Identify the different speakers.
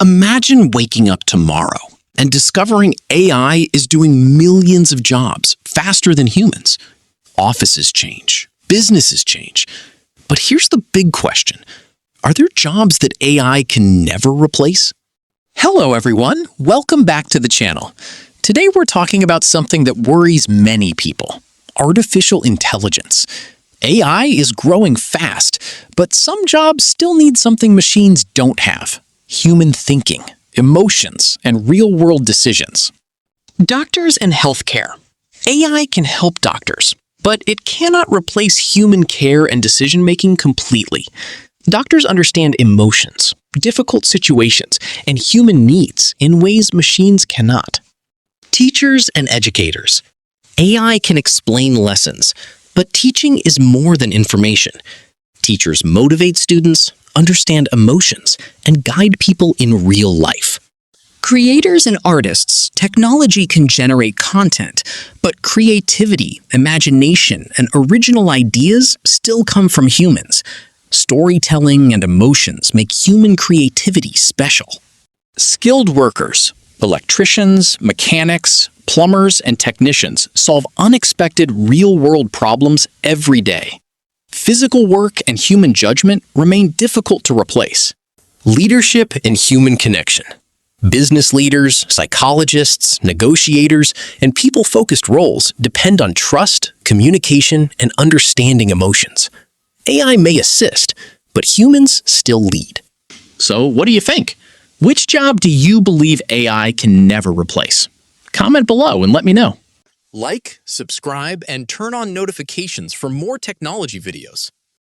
Speaker 1: Imagine waking up tomorrow and discovering AI is doing millions of jobs faster than humans. Offices change, businesses change. But here's the big question. Are there jobs that AI can never replace?
Speaker 2: Hello everyone, welcome back to the channel. Today we're talking about something that worries many people, artificial intelligence. AI is growing fast, but some jobs still need something machines don't have: human thinking, emotions, and real-world decisions. Doctors and healthcare. AI can help doctors, but it cannot replace human care and decision-making completely. Doctors understand emotions, difficult situations, and human needs in ways machines cannot. Teachers and educators. AI can explain lessons, but teaching is more than information. Teachers motivate students, understand emotions, and guide people in real life. Creators and artists. Technology can generate content, but creativity, imagination, and original ideas still come from humans. Storytelling and emotions make human creativity special. Skilled workers. Electricians, mechanics, plumbers, and technicians solve unexpected real-world problems every day. Physical work and human judgment remain difficult to replace. Leadership and human connection. Business leaders, psychologists, negotiators, and people-focused roles depend on trust, communication, and understanding emotions. AI may assist, but humans still lead. So what do you think? Which job do you believe AI can never replace? Comment below and let me know. Like, subscribe, and turn on notifications for more technology videos.